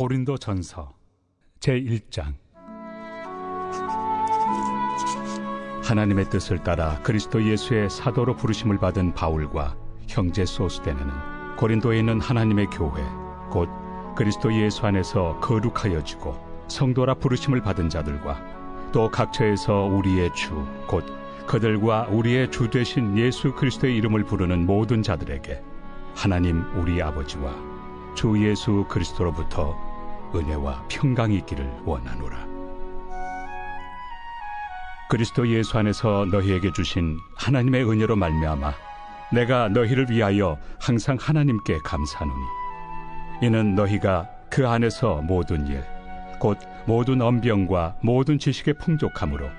고린도전서 제1장. 하나님의 뜻을 따라 그리스도 예수의 사도로 부르심을 받은 바울과 형제 소스데네는 고린도에 있는 하나님의 교회 곧 그리스도 예수 안에서 거룩하여 지고 성도라 부르심을 받은 자들과 또 각처에서 우리의 주 곧 그들과 우리의 주 되신 예수 그리스도의 이름을 부르는 모든 자들에게 하나님 우리 아버지와 주 예수 그리스도로부터 은혜와 평강이 있기를 원하노라. 그리스도 예수 안에서 너희에게 주신 하나님의 은혜로 말미암아 내가 너희를 위하여 항상 하나님께 감사하노니 이는 너희가 그 안에서 모든 일 곧 모든 언병과 모든 지식의 풍족함으로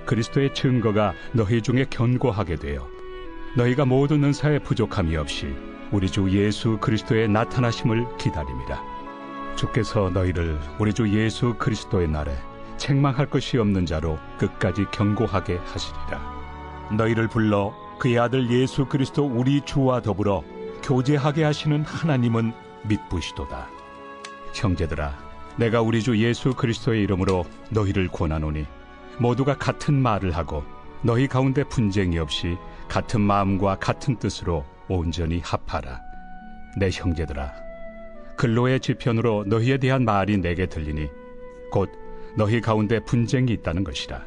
그리스도의 증거가 너희 중에 견고하게 되어 너희가 모든 은사에 부족함이 없이 우리 주 예수 그리스도의 나타나심을 기다림이라. 주께서 너희를 우리 주 예수 그리스도의 날에 책망할 것이 없는 자로 끝까지 견고하게 하시리라. 너희를 불러 그의 아들 예수 그리스도 우리 주와 더불어 교제하게 하시는 하나님은 믿부시도다. 형제들아, 내가 우리 주 예수 그리스도의 이름으로 너희를 권하노니 모두가 같은 말을 하고 너희 가운데 분쟁이 없이 같은 마음과 같은 뜻으로 온전히 합하라. 내 형제들아, 근로의 지편으로 너희에 대한 말이 내게 들리니 곧 너희 가운데 분쟁이 있다는 것이라.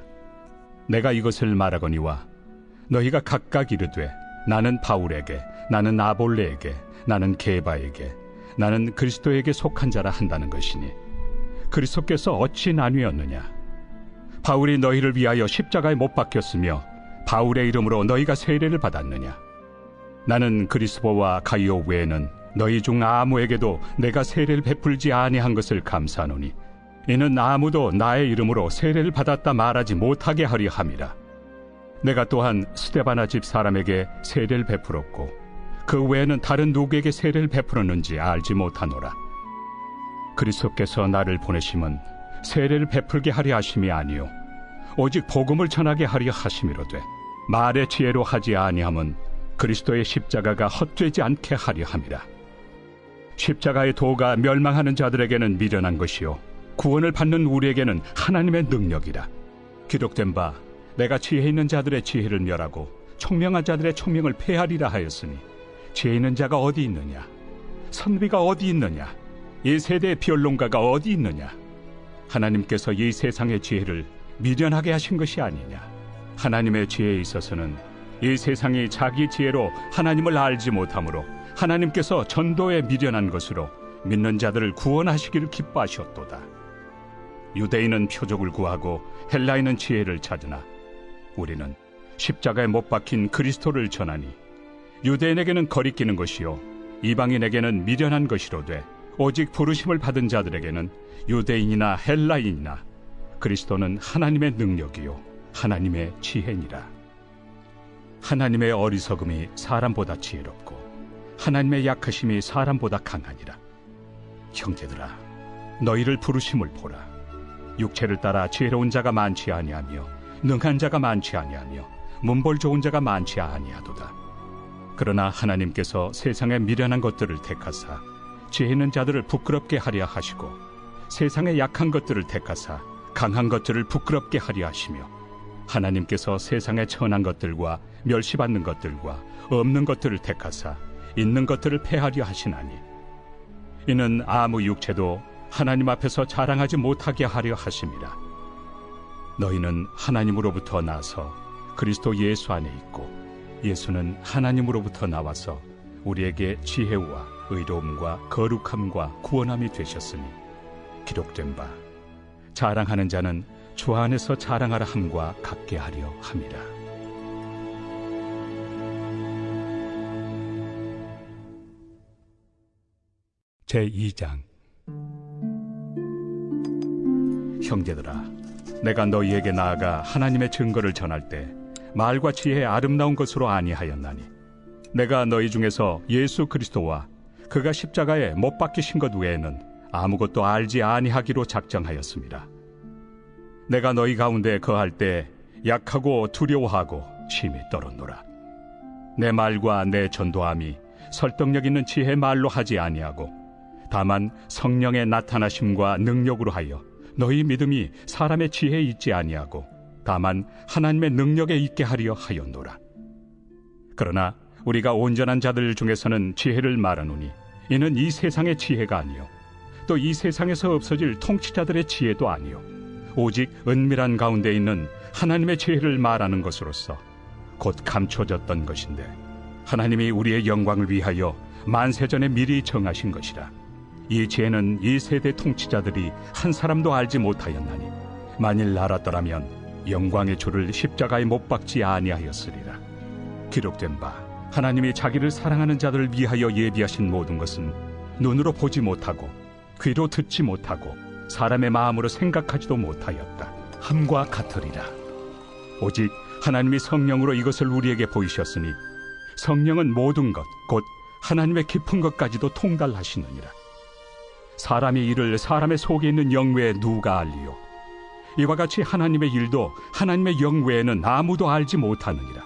내가 이것을 말하거니와 너희가 각각 이르되 나는 바울에게, 나는 아볼레에게, 나는 게바에게, 나는 그리스도에게 속한 자라 한다는 것이니 그리스도께서 어찌 나뉘었느냐? 바울이 너희를 위하여 십자가에 못 박혔으며 바울의 이름으로 너희가 세례를 받았느냐? 나는 그리스도와 가이오 외에는 너희 중 아무에게도 내가 세례를 베풀지 아니한 것을 감사하노니 이는 아무도 나의 이름으로 세례를 받았다 말하지 못하게 하려 함이라. 내가 또한 스데바나 집 사람에게 세례를 베풀었고 그 외에는 다른 누구에게 세례를 베풀었는지 알지 못하노라. 그리스도께서 나를 보내심은 세례를 베풀게 하려 하심이 아니요 오직 복음을 전하게 하려 하심이로되 말의 지혜로 하지 아니함은 그리스도의 십자가가 헛되지 않게 하려 함이라. 십자가의 도가 멸망하는 자들에게는 미련한 것이요 구원을 받는 우리에게는 하나님의 능력이라. 기록된 바 내가 지혜 있는 자들의 지혜를 멸하고 총명한 자들의 총명을 폐하리라 하였으니 지혜 있는 자가 어디 있느냐? 선비가 어디 있느냐? 이 세대의 변론가가 어디 있느냐? 하나님께서 이 세상의 지혜를 미련하게 하신 것이 아니냐? 하나님의 지혜에 있어서는 이 세상이 자기 지혜로 하나님을 알지 못하므로 하나님께서 전도에 미련한 것으로 믿는 자들을 구원하시기를 기뻐하셨도다. 유대인은 표적을 구하고 헬라인은 지혜를 찾으나 우리는 십자가에 못 박힌 그리스도를 전하니 유대인에게는 거리끼는 것이요 이방인에게는 미련한 것이로되 오직 부르심을 받은 자들에게는 유대인이나 헬라인이나 그리스도는 하나님의 능력이요 하나님의 지혜니라. 하나님의 어리석음이 사람보다 지혜롭고 하나님의 약하심이 사람보다 강하니라. 형제들아, 너희를 부르심을 보라. 육체를 따라 지혜로운 자가 많지 아니하며 능한 자가 많지 아니하며 문벌 좋은 자가 많지 아니하도다. 그러나 하나님께서 세상의 미련한 것들을 택하사 지혜 있는 자들을 부끄럽게 하려 하시고 세상의 약한 것들을 택하사 강한 것들을 부끄럽게 하려 하시며 하나님께서 세상의 천한 것들과 멸시받는 것들과 없는 것들을 택하사 있는 것들을 폐하려 하시나니 이는 아무 육체도 하나님 앞에서 자랑하지 못하게 하려 하심이라. 너희는 하나님으로부터 나서 그리스도 예수 안에 있고 예수는 하나님으로부터 나와서 우리에게 지혜와 의로움과 거룩함과 구원함이 되셨으니 기록된 바 자랑하는 자는 주 안에서 자랑하라 함과 같게 하려 함이라. 제2장. 형제들아, 내가 너희에게 나아가 하나님의 증거를 전할 때 말과 지혜의 아름다운 것으로 아니하였나니 내가 너희 중에서 예수 그리스도와 그가 십자가에 못 박히신 것 외에는 아무것도 알지 아니하기로 작정하였습니다. 내가 너희 가운데 거할 때 약하고 두려워하고 심히 떨었노라. 내 말과 내 전도함이 설득력 있는 지혜의 말로 하지 아니하고 다만 성령의 나타나심과 능력으로 하여 너희 믿음이 사람의 지혜에 있지 아니하고 다만 하나님의 능력에 있게 하려 하였노라. 그러나 우리가 온전한 자들 중에서는 지혜를 말하노니 이는 이 세상의 지혜가 아니요 또 이 세상에서 없어질 통치자들의 지혜도 아니요 오직 은밀한 가운데 있는 하나님의 지혜를 말하는 것으로서 곧 감춰졌던 것인데 하나님이 우리의 영광을 위하여 만세전에 미리 정하신 것이라. 이 지혜는 이 세대 통치자들이 한 사람도 알지 못하였나니 만일 알았더라면 영광의 주를 십자가에 못 박지 아니하였으리라. 기록된 바 하나님이 자기를 사랑하는 자들을 위하여 예비하신 모든 것은 눈으로 보지 못하고 귀로 듣지 못하고 사람의 마음으로 생각하지도 못하였다 함과 같으리라. 오직 하나님이 성령으로 이것을 우리에게 보이셨으니 성령은 모든 것 곧 하나님의 깊은 것까지도 통달하시느니라. 사람의 일을 사람의 속에 있는 영 외에 누가 알리요? 이와 같이 하나님의 일도 하나님의 영 외에는 아무도 알지 못하느니라.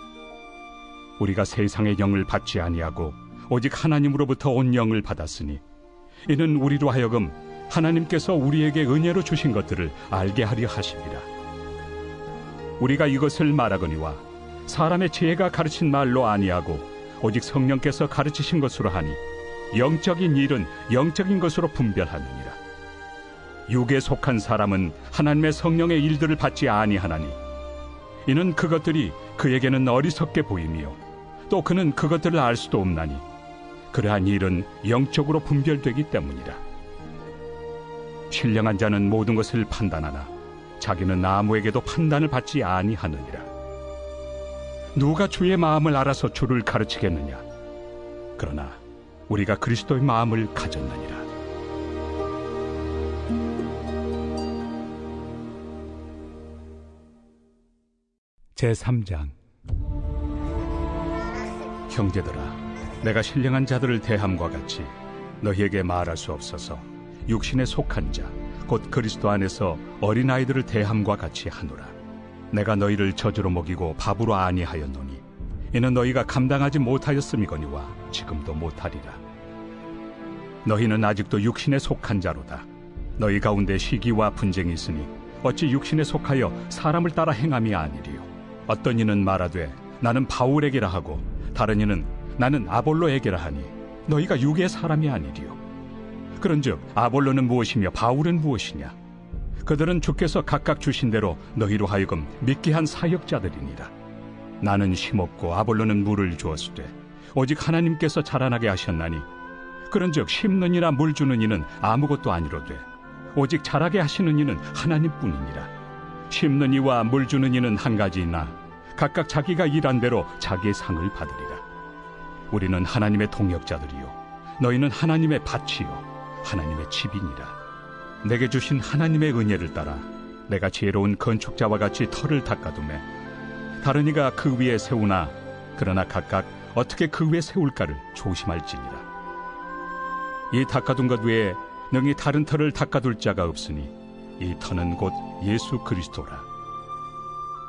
우리가 세상의 영을 받지 아니하고 오직 하나님으로부터 온 영을 받았으니 이는 우리로 하여금 하나님께서 우리에게 은혜로 주신 것들을 알게 하려 하심이라. 우리가 이것을 말하거니와 사람의 지혜가 가르친 말로 아니하고 오직 성령께서 가르치신 것으로 하니 영적인 일은 영적인 것으로 분별하느니라. 육에 속한 사람은 하나님의 성령의 일들을 받지 아니하나니 이는 그것들이 그에게는 어리석게 보이며 또 그는 그것들을 알 수도 없나니 그러한 일은 영적으로 분별되기 때문이라. 신령한 자는 모든 것을 판단하나 자기는 아무에게도 판단을 받지 아니하느니라. 누가 주의 마음을 알아서 주를 가르치겠느냐? 그러나 우리가 그리스도의 마음을 가졌느니라. 제3장. 형제들아, 내가 신령한 자들을 대함과 같이 너희에게 말할 수 없어서 육신에 속한 자, 곧 그리스도 안에서 어린아이들을 대함과 같이 하노라. 내가 너희를 저주로 먹이고 밥으로 아니하였노니 이는 너희가 감당하지 못하였음이거니와 지금도 못하리라. 너희는 아직도 육신에 속한 자로다. 너희 가운데 시기와 분쟁이 있으니 어찌 육신에 속하여 사람을 따라 행함이 아니리요. 어떤 이는 말하되 나는 바울에게라 하고 다른 이는 나는 아볼로에게라 하니 너희가 육의 사람이 아니리요. 그런즉 아볼로는 무엇이며 바울은 무엇이냐? 그들은 주께서 각각 주신 대로 너희로 하여금 믿게 한 사역자들이니라. 나는 심었고 아볼로는 물을 주었으되 오직 하나님께서 자라나게 하셨나니 그런즉 심는 이나 물 주는 이는 아무것도 아니로되 오직 자라게 하시는 이는 하나님뿐이니라. 심는 이와 물 주는 이는 한 가지이나 각각 자기가 일한 대로 자기의 상을 받으리라. 우리는 하나님의 동역자들이요 너희는 하나님의 밭이요 하나님의 집이니라. 내게 주신 하나님의 은혜를 따라 내가 지혜로운 건축자와 같이 터를 닦아두매 다른 이가 그 위에 세우나 그러나 각각 어떻게 그 위에 세울까를 조심할지니라. 이 닦아둔 것 외에 능히 다른 터를 닦아둘 자가 없으니 이 터는 곧 예수 그리스도라.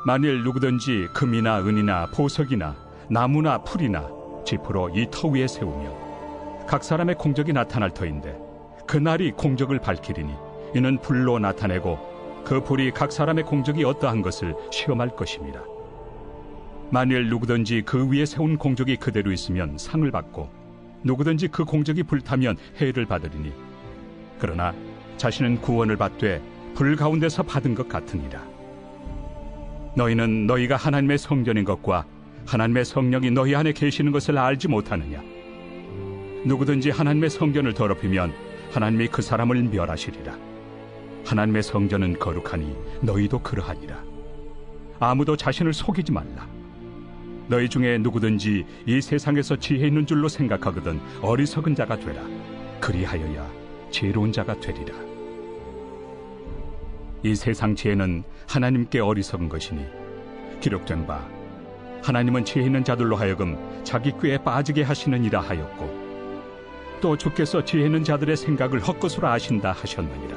만일 누구든지 금이나 은이나 보석이나 나무나 풀이나 짚으로 이 터 위에 세우며 각 사람의 공적이 나타날 터인데 그날이 공적을 밝히리니 이는 불로 나타내고 그 불이 각 사람의 공적이 어떠한 것을 시험할 것입니다. 만일 누구든지 그 위에 세운 공적이 그대로 있으면 상을 받고 누구든지 그 공적이 불타면 해를 받으리니 그러나 자신은 구원을 받되 불 가운데서 받은 것 같으니라. 너희는 너희가 하나님의 성전인 것과 하나님의 성령이 너희 안에 계시는 것을 알지 못하느냐? 누구든지 하나님의 성전을 더럽히면 하나님이 그 사람을 멸하시리라. 하나님의 성전은 거룩하니 너희도 그러하니라. 아무도 자신을 속이지 말라. 너희 중에 누구든지 이 세상에서 지혜 있는 줄로 생각하거든 어리석은 자가 되라. 그리하여야 지혜로운 자가 되리라. 이 세상 지혜는 하나님께 어리석은 것이니 기록된 바 하나님은 지혜 있는 자들로 하여금 자기 꾀에 빠지게 하시느니라 하였고 또 주께서 지혜 있는 자들의 생각을 헛것으로 아신다 하셨느니라.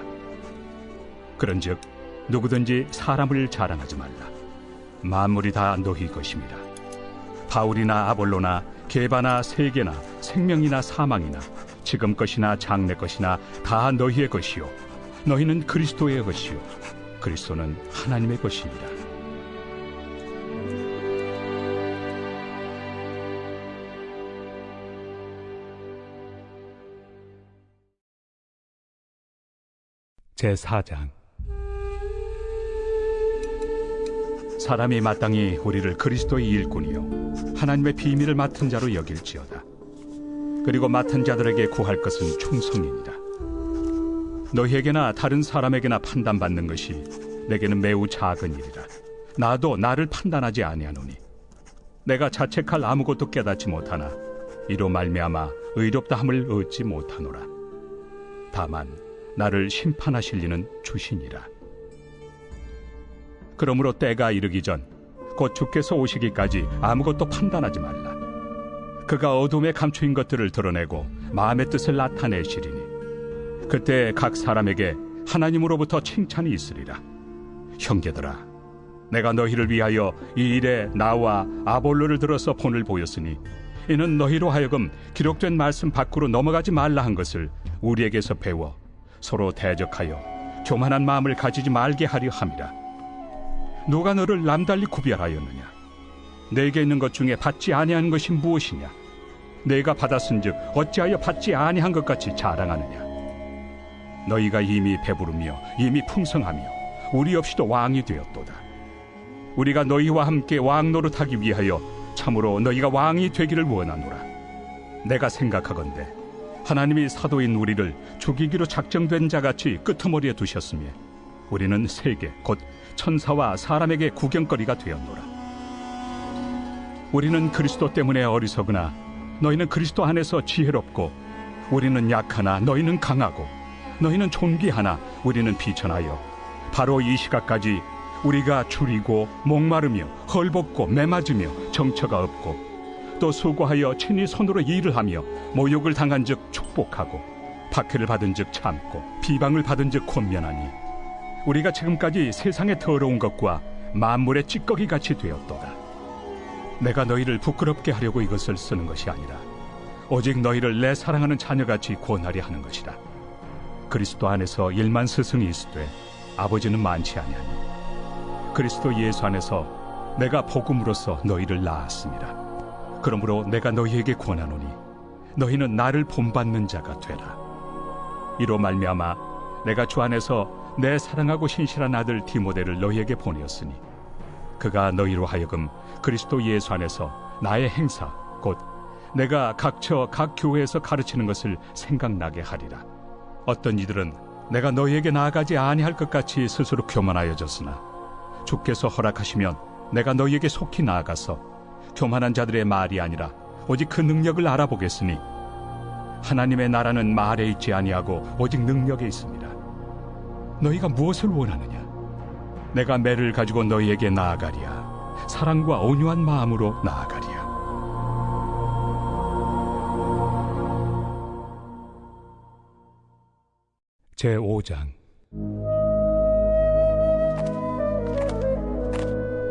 그런즉 누구든지 사람을 자랑하지 말라. 만물이 다 너희 것입니다. 바울이나 아볼로나 게바나 세계나 생명이나 사망이나 지금 것이나 장래 것이나 다 너희의 것이요 너희는 그리스도의 것이요 그리스도는 하나님의 것이니라. 제4장. 사람이 마땅히 우리를 그리스도의 일꾼이요 하나님의 비밀을 맡은 자로 여길지어다. 그리고 맡은 자들에게 구할 것은 충성이니라. 너희에게나 다른 사람에게나 판단받는 것이 내게는 매우 작은 일이라. 나도 나를 판단하지 아니하노니 내가 자책할 아무것도 깨닫지 못하나 이로 말미암아 의롭다함을 얻지 못하노라. 다만 나를 심판하실 이는 주시니라. 그러므로 때가 이르기 전 곧 주께서 오시기까지 아무것도 판단하지 말라. 그가 어둠에 감추인 것들을 드러내고 마음의 뜻을 나타내시리니 그때 각 사람에게 하나님으로부터 칭찬이 있으리라. 형제들아, 내가 너희를 위하여 이 일에 나와 아볼로를 들어서 본을 보였으니 이는 너희로 하여금 기록된 말씀 밖으로 넘어가지 말라 한 것을 우리에게서 배워 서로 대적하여 교만한 마음을 가지지 말게 하려 함이라. 누가 너를 남달리 구별하였느냐? 내게 있는 것 중에 받지 아니한 것이 무엇이냐? 내가 받았은즉 어찌하여 받지 아니한 것 같이 자랑하느냐? 너희가 이미 배부르며 이미 풍성하며 우리 없이도 왕이 되었도다. 우리가 너희와 함께 왕 노릇하기 위하여 참으로 너희가 왕이 되기를 원하노라. 내가 생각하건대 하나님이 사도인 우리를 죽이기로 작정된 자같이 끄트머리에 두셨으며 우리는 세계 곧 천사와 사람에게 구경거리가 되었노라. 우리는 그리스도 때문에 어리석으나 너희는 그리스도 안에서 지혜롭고 우리는 약하나 너희는 강하고 너희는 존귀하나 우리는 비천하여 바로 이 시각까지 우리가 줄이고 목마르며 헐벗고 매맞으며 정처가 없고 또 수고하여 친히 손으로 일을 하며 모욕을 당한 즉 축복하고 박해를 받은 즉 참고 비방을 받은 즉 권면하니 우리가 지금까지 세상의 더러운 것과 만물의 찌꺼기같이 되었도다. 내가 너희를 부끄럽게 하려고 이것을 쓰는 것이 아니라 오직 너희를 내 사랑하는 자녀같이 권하려 하는 것이라. 그리스도 안에서 1만 스승이 있으되 아버지는 많지 아니하니 그리스도 예수 안에서 내가 복음으로써 너희를 낳았습니다. 그러므로 내가 너희에게 권하노니 너희는 나를 본받는 자가 되라. 이로 말미암아 내가 주 안에서 내 사랑하고 신실한 아들 디모데를 너희에게 보내었으니 그가 너희로 하여금 그리스도 예수 안에서 나의 행사 곧 내가 각처 각 교회에서 가르치는 것을 생각나게 하리라. 어떤 이들은 내가 너희에게 나아가지 아니할 것 같이 스스로 교만하여졌으나 주께서 허락하시면 내가 너희에게 속히 나아가서 교만한 자들의 말이 아니라 오직 그 능력을 알아보겠으니 하나님의 나라는 말에 있지 아니하고 오직 능력에 있습니다. 너희가 무엇을 원하느냐? 내가 매를 가지고 너희에게 나아가리야. 사랑과 온유한 마음으로 나아가리야. 제5장.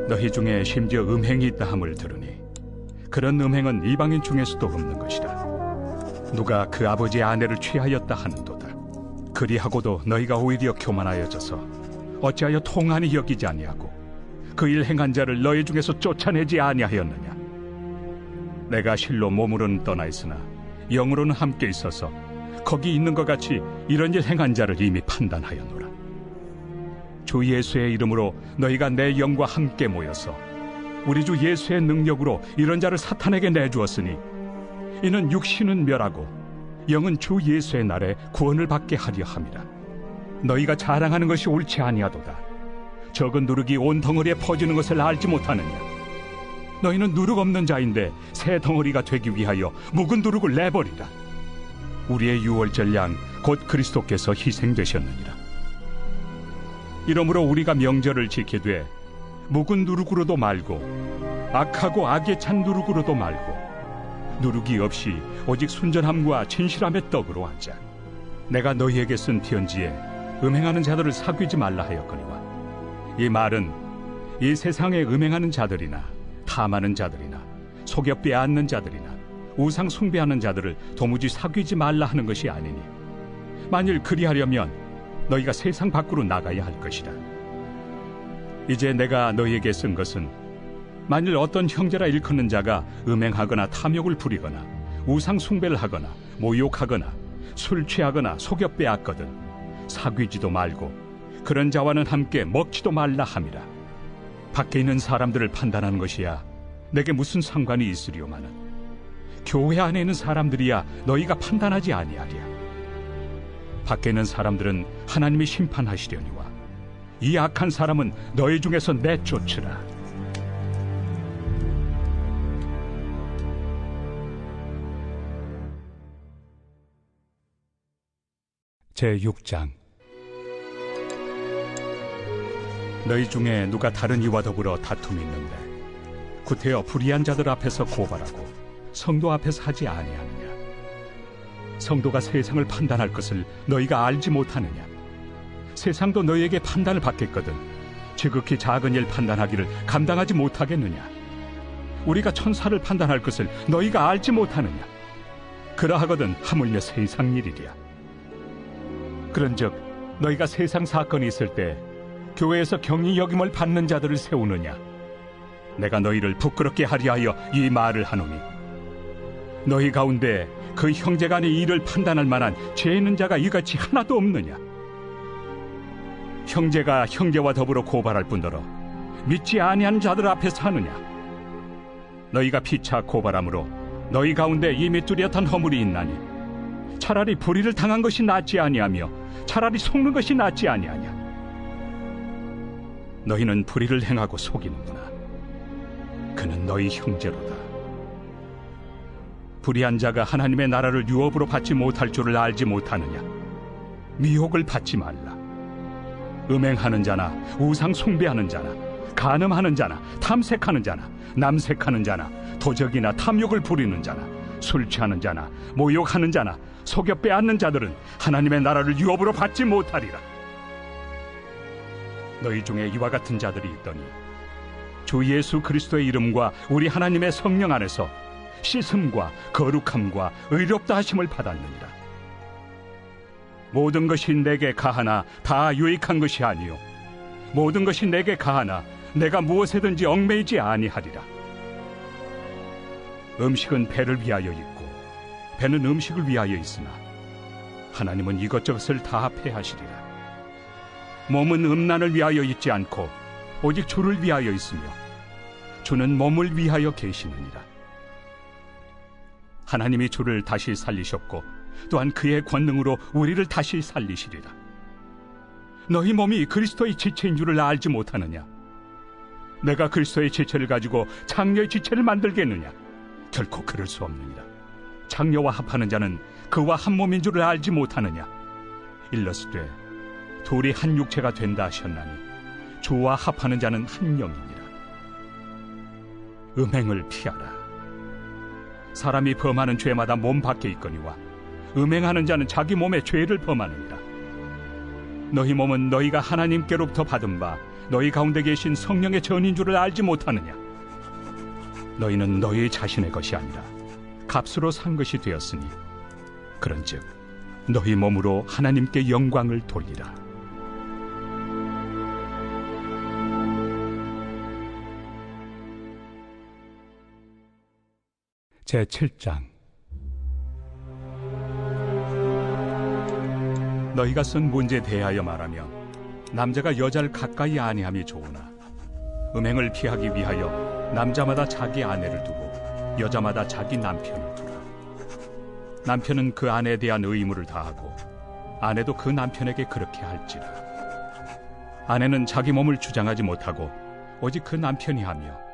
너희 중에 심지어 음행이 있다 함을 들으니 그런 음행은 이방인 중에서도 없는 것이라. 누가 그 아버지의 아내를 취하였다 하는도다. 그리하고도 너희가 오히려 교만하여져서 어찌하여 통한이 여기지 아니하고 그 일 행한 자를 너희 중에서 쫓아내지 아니하였느냐? 내가 실로 몸으로는 떠나 있으나 영으로는 함께 있어서 거기 있는 것 같이 이런 일 행한 자를 이미 판단하였노라. 주 예수의 이름으로 너희가 내 영과 함께 모여서 우리 주 예수의 능력으로 이런 자를 사탄에게 내주었으니 이는 육신은 멸하고 영은 주 예수의 날에 구원을 받게 하려 함이라. 너희가 자랑하는 것이 옳지 아니하도다. 적은 누룩이 온 덩어리에 퍼지는 것을 알지 못하느냐? 너희는 누룩 없는 자인데 새 덩어리가 되기 위하여 묵은 누룩을 내버리라. 우리의 유월절 양 곧 그리스도께서 희생되셨느니라. 이러므로 우리가 명절을 지키되 묵은 누룩으로도 말고 악하고 악에 찬 누룩으로도 말고 누룩이 없이 오직 순전함과 진실함의 떡으로 하자. 내가 너희에게 쓴 편지에 음행하는 자들을 사귀지 말라 하였거니와 이 말은 이 세상에 음행하는 자들이나 탐하는 자들이나 속여 빼앗는 자들이나 우상 숭배하는 자들을 도무지 사귀지 말라 하는 것이 아니니 만일 그리하려면 너희가 세상 밖으로 나가야 할 것이라. 이제 내가 너희에게 쓴 것은 만일 어떤 형제라 일컫는 자가 음행하거나 탐욕을 부리거나 우상 숭배를 하거나 모욕하거나 술 취하거나 속여 빼앗거든 사귀지도 말고 그런 자와는 함께 먹지도 말라 함이라. 밖에 있는 사람들을 판단하는 것이야 내게 무슨 상관이 있으리오마는 교회 안에 있는 사람들이야 너희가 판단하지 아니하리야. 밖에 있는 사람들은 하나님이 심판하시려니와 이 악한 사람은 너희 중에서 내쫓으라. 제6장. 너희 중에 누가 다른 이와 더불어 다툼이 있는데 구태여 불의한 자들 앞에서 고발하고 성도 앞에서 하지 아니하느냐? 성도가 세상을 판단할 것을 너희가 알지 못하느냐? 세상도 너희에게 판단을 받겠거든 지극히 작은 일 판단하기를 감당하지 못하겠느냐? 우리가 천사를 판단할 것을 너희가 알지 못하느냐? 그러하거든 하물며 세상 일이랴. 그런즉 너희가 세상 사건이 있을 때 교회에서 경히 여김을 받는 자들을 세우느냐? 내가 너희를 부끄럽게 하리 하여 이 말을 하노니 너희 가운데 그 형제간의 일을 판단할 만한 죄 있는 자가 이같이 하나도 없느냐? 형제가 형제와 더불어 고발할 뿐더러 믿지 아니하는 자들 앞에서 하느냐? 너희가 피차 고발함으로 너희 가운데 이미 뚜렷한 허물이 있나니 차라리 불의를 당한 것이 낫지 아니하며 차라리 속는 것이 낫지 아니하냐? 너희는 불의를 행하고 속이는구나. 그는 너희 형제로다. 불의한 자가 하나님의 나라를 유업으로 받지 못할 줄을 알지 못하느냐? 미혹을 받지 말라. 음행하는 자나 우상 숭배하는 자나 간음하는 자나 탐색하는 자나 남색하는 자나 도적이나 탐욕을 부리는 자나 술 취하는 자나 모욕하는 자나 속여 빼앗는 자들은 하나님의 나라를 유업으로 받지 못하리라. 너희 중에 이와 같은 자들이 있더니 주 예수 그리스도의 이름과 우리 하나님의 성령 안에서 씻음과 거룩함과 의롭다 하심을 받았느니라. 모든 것이 내게 가하나 다 유익한 것이 아니요 모든 것이 내게 가하나 내가 무엇에든지 얽매이지 아니하리라. 음식은 배를 위하여 있고 배는 음식을 위하여 있으나 하나님은 이것저것을 다 패하시리라. 몸은 음란을 위하여 있지 않고 오직 주를 위하여 있으며 주는 몸을 위하여 계시느니라. 하나님이 주를 다시 살리셨고 또한 그의 권능으로 우리를 다시 살리시리라. 너희 몸이 그리스도의 지체인 줄을 알지 못하느냐? 내가 그리스도의 지체를 가지고 장녀의 지체를 만들겠느냐? 결코 그럴 수 없느니라. 장녀와 합하는 자는 그와 한 몸인 줄을 알지 못하느냐? 일러스되 둘이 한 육체가 된다 하셨나니 주와 합하는 자는 한 영이니라. 음행을 피하라. 사람이 범하는 죄마다 몸 밖에 있거니와 음행하는 자는 자기 몸에 죄를 범하느니라. 너희 몸은 너희가 하나님께로부터 받은 바 너희 가운데 계신 성령의 전인 줄을 알지 못하느냐? 너희는 너희 자신의 것이 아니라 값으로 산 것이 되었으니 그런즉 너희 몸으로 하나님께 영광을 돌리라. 제7장. 너희가 쓴 문제에 대하여 말하면 남자가 여자를 가까이 아니함이 좋으나 음행을 피하기 위하여 남자마다 자기 아내를 두고 여자마다 자기 남편을 두라. 남편은 그 아내에 대한 의무를 다하고 아내도 그 남편에게 그렇게 할지라. 아내는 자기 몸을 주장하지 못하고 오직 그 남편이 하며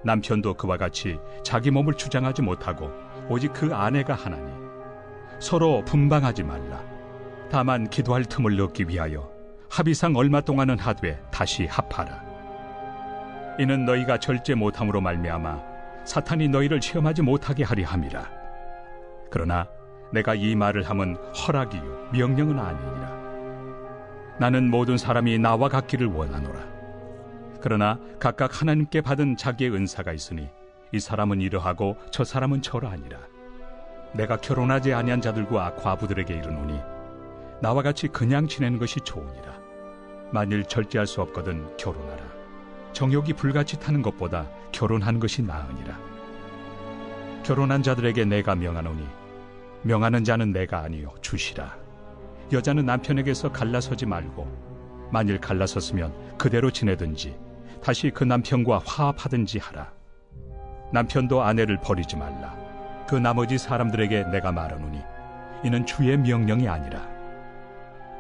남편도 그와 같이 자기 몸을 주장하지 못하고 오직 그 아내가 하나니 서로 분방하지 말라. 다만 기도할 틈을 얻기 위하여 합의상 얼마 동안은 하되 다시 합하라. 이는 너희가 절제 못함으로 말미암아 사탄이 너희를 시험하지 못하게 하려 함이라. 그러나 내가 이 말을 함은 허락이요 명령은 아니니라. 나는 모든 사람이 나와 같기를 원하노라. 그러나 각각 하나님께 받은 자기의 은사가 있으니 이 사람은 이러하고 저 사람은 저러하니라. 내가 결혼하지 아니한 자들과 과부들에게 이르노니 나와 같이 그냥 지내는 것이 좋으니라. 만일 절제할 수 없거든 결혼하라. 정욕이 불같이 타는 것보다 결혼하는 것이 나으니라. 결혼한 자들에게 내가 명하노니 명하는 자는 내가 아니요 주시라. 여자는 남편에게서 갈라서지 말고 만일 갈라섰으면 그대로 지내든지 다시 그 남편과 화합하든지 하라. 남편도 아내를 버리지 말라. 그 나머지 사람들에게 내가 말하노니 이는 주의 명령이 아니라.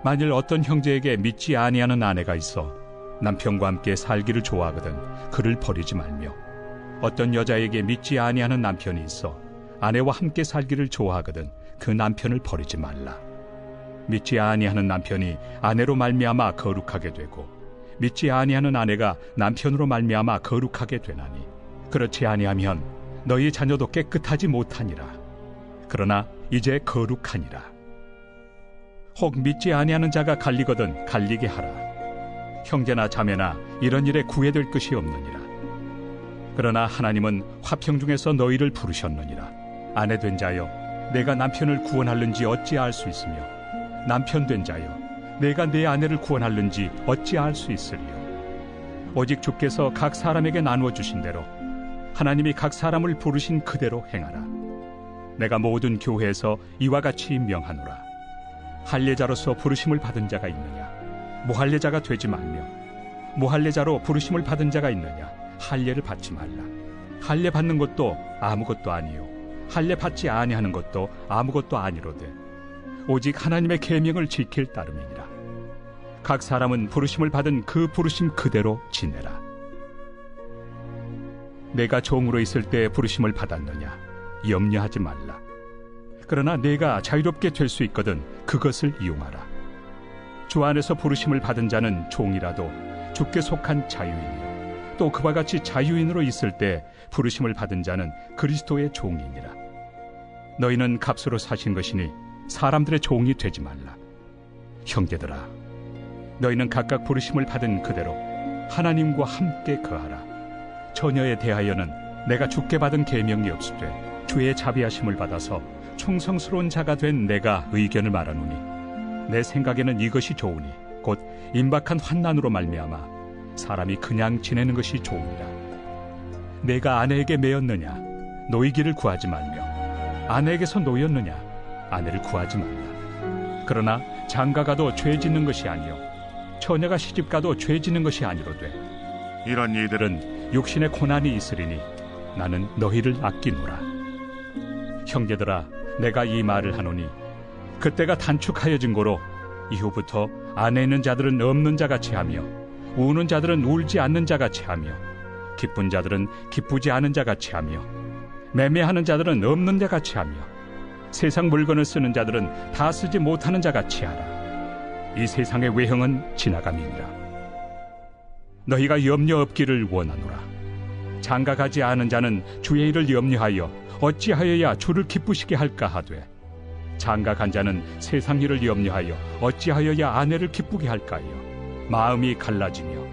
만일 어떤 형제에게 믿지 아니하는 아내가 있어 남편과 함께 살기를 좋아하거든 그를 버리지 말며, 어떤 여자에게 믿지 아니하는 남편이 있어 아내와 함께 살기를 좋아하거든 그 남편을 버리지 말라. 믿지 아니하는 남편이 아내로 말미암아 거룩하게 되고 믿지 아니하는 아내가 남편으로 말미암아 거룩하게 되나니, 그렇지 아니하면 너희 자녀도 깨끗하지 못하니라. 그러나 이제 거룩하니라. 혹 믿지 아니하는 자가 갈리거든 갈리게 하라. 형제나 자매나 이런 일에 구애될 것이 없느니라. 그러나 하나님은 화평 중에서 너희를 부르셨느니라. 아내 된 자여, 내가 남편을 구원할는지 어찌 알 수 있으며, 남편 된 자여, 내가 내 아내를 구원할는지 어찌 알 수 있으리요. 오직 주께서 각 사람에게 나누어 주신 대로 하나님이 각 사람을 부르신 그대로 행하라. 내가 모든 교회에서 이와 같이 명하노라. 할례자로서 부르심을 받은 자가 있느냐? 무할례자가 되지 말며, 무할례자로 부르심을 받은 자가 있느냐? 할례를 받지 말라. 할례 받는 것도 아무것도 아니요 할례 받지 아니하는 것도 아무것도 아니로되 오직 하나님의 계명을 지킬 따름이니라. 각 사람은 부르심을 받은 그 부르심 그대로 지내라. 내가 종으로 있을 때 부르심을 받았느냐? 염려하지 말라. 그러나 내가 자유롭게 될 수 있거든 그것을 이용하라. 주 안에서 부르심을 받은 자는 종이라도 주께 속한 자유인이요 또 그와 같이 자유인으로 있을 때 부르심을 받은 자는 그리스도의 종이니라. 너희는 값으로 사신 것이니 사람들의 종이 되지 말라. 형제들아, 너희는 각각 부르심을 받은 그대로 하나님과 함께 거하라. 처녀에 대하여는 내가 주께 받은 계명이 없으되 주의 자비하심을 받아서 충성스러운 자가 된 내가 의견을 말하노니, 내 생각에는 이것이 좋으니 곧 임박한 환난으로 말미암아 사람이 그냥 지내는 것이 좋으니라. 내가 아내에게 매였느냐? 노이기를 구하지 말며, 아내에게서 노였느냐? 아내를 구하지 말라. 그러나 장가가도 죄 짓는 것이 아니요 처녀가 시집가도 죄 짓는 것이 아니로되 이런 이들은 육신의 고난이 있으리니 나는 너희를 아끼노라. 형제들아, 내가 이 말을 하노니 그때가 단축하여진 고로 이후부터 안에 있는 자들은 없는 자같이 하며 우는 자들은 울지 않는 자같이 하며 기쁜 자들은 기쁘지 않은 자같이 하며 매매하는 자들은 없는 자같이 하며 세상 물건을 쓰는 자들은 다 쓰지 못하는 자같이 하라. 이 세상의 외형은 지나감이니라. 너희가 염려 없기를 원하노라. 장가가지 않은 자는 주의 일을 염려하여 어찌하여야 주를 기쁘시게 할까 하되, 장가간 자는 세상 일을 염려하여 어찌하여야 아내를 기쁘게 할까요? 마음이 갈라지며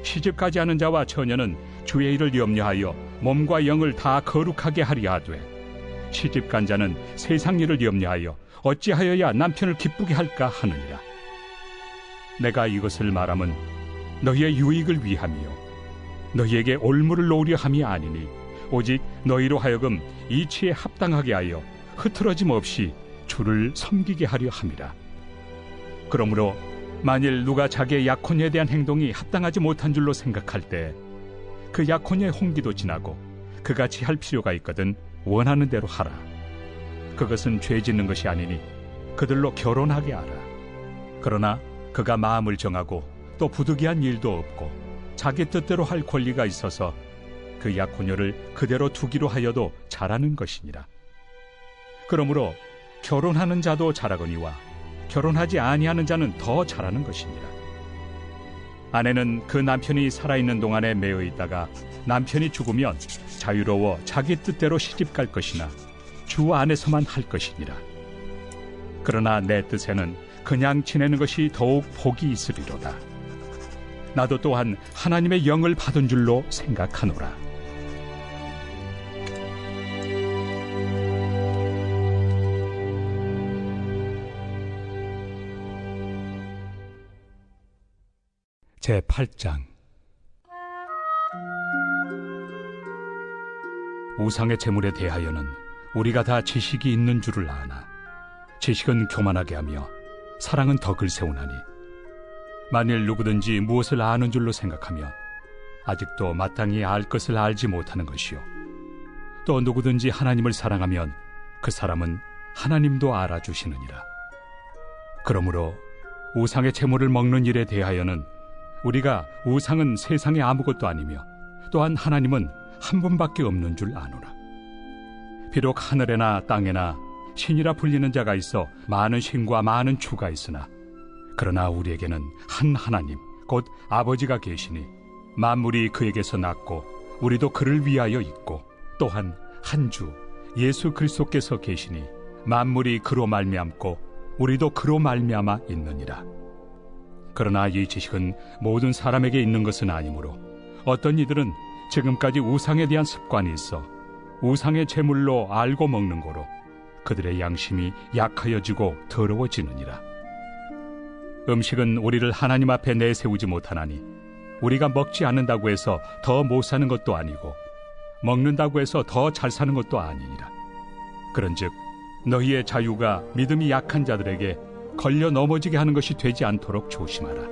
시집가지 않은 자와 처녀는 주의 일을 염려하여 몸과 영을 다 거룩하게 하려 하되, 시집간 자는 세상 일을 염려하여 어찌하여야 남편을 기쁘게 할까 하느니라. 내가 이것을 말함은 너희의 유익을 위함이요 너희에게 올무를 놓으려 함이 아니니 오직 너희로 하여금 이치에 합당하게 하여 흐트러짐 없이 주를 섬기게 하려 함이라. 그러므로 만일 누가 자기의 약혼녀에 대한 행동이 합당하지 못한 줄로 생각할 때 그 약혼녀의 홍기도 지나고 그같이 할 필요가 있거든 원하는 대로 하라. 그것은 죄 짓는 것이 아니니 그들로 결혼하게 하라. 그러나 그가 마음을 정하고 또 부득이한 일도 없고 자기 뜻대로 할 권리가 있어서 그 약혼녀를 그대로 두기로 하여도 잘하는 것이니라. 그러므로 결혼하는 자도 잘하거니와 결혼하지 아니하는 자는 더 잘하는 것이니라. 아내는 그 남편이 살아있는 동안에 매여 있다가 남편이 죽으면 자유로워 자기 뜻대로 시집갈 것이나 주 안에서만 할 것이니라. 그러나 내 뜻에는 그냥 지내는 것이 더욱 복이 있으리로다. 나도 또한 하나님의 영을 받은 줄로 생각하노라. 제8장. 우상의 제물에 대하여는 우리가 다 지식이 있는 줄을 아나 지식은 교만하게 하며 사랑은 덕을 세우나니 만일 누구든지 무엇을 아는 줄로 생각하면 아직도 마땅히 알 것을 알지 못하는 것이요 또 누구든지 하나님을 사랑하면 그 사람은 하나님도 알아주시느니라. 그러므로 우상의 제물을 먹는 일에 대하여는 우리가 우상은 세상에 아무것도 아니며 또한 하나님은 한 분밖에 없는 줄 아노라. 비록 하늘에나 땅에나 신이라 불리는 자가 있어 많은 신과 많은 주가 있으나 그러나 우리에게는 한 하나님 곧 아버지가 계시니 만물이 그에게서 났고 우리도 그를 위하여 있고 또한 한 주 예수 그리스도께서 계시니 만물이 그로 말미암고 우리도 그로 말미암아 있느니라. 그러나 이 지식은 모든 사람에게 있는 것은 아니므로 어떤 이들은 지금까지 우상에 대한 습관이 있어 우상의 제물로 알고 먹는 거로 그들의 양심이 약하여지고 더러워지느니라. 음식은 우리를 하나님 앞에 내세우지 못하나니 우리가 먹지 않는다고 해서 더 못 사는 것도 아니고 먹는다고 해서 더 잘 사는 것도 아니니라. 그런즉 너희의 자유가 믿음이 약한 자들에게 걸려 넘어지게 하는 것이 되지 않도록 조심하라.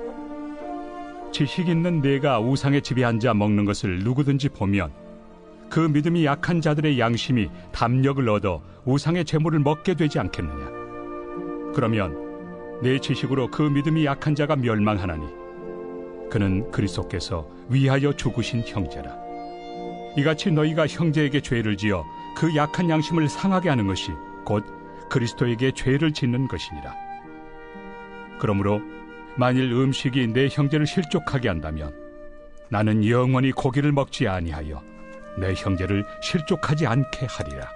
지식 있는 내가 우상의 집에 앉아 먹는 것을 누구든지 보면 그 믿음이 약한 자들의 양심이 담력을 얻어 우상의 제물을 먹게 되지 않겠느냐. 그러면 내 지식으로 그 믿음이 약한 자가 멸망하나니 그는 그리스도께서 위하여 죽으신 형제라. 이같이 너희가 형제에게 죄를 지어 그 약한 양심을 상하게 하는 것이 곧 그리스도에게 죄를 짓는 것이니라. 그러므로 만일 음식이 내 형제를 실족하게 한다면 나는 영원히 고기를 먹지 아니하여 내 형제를 실족하지 않게 하리라.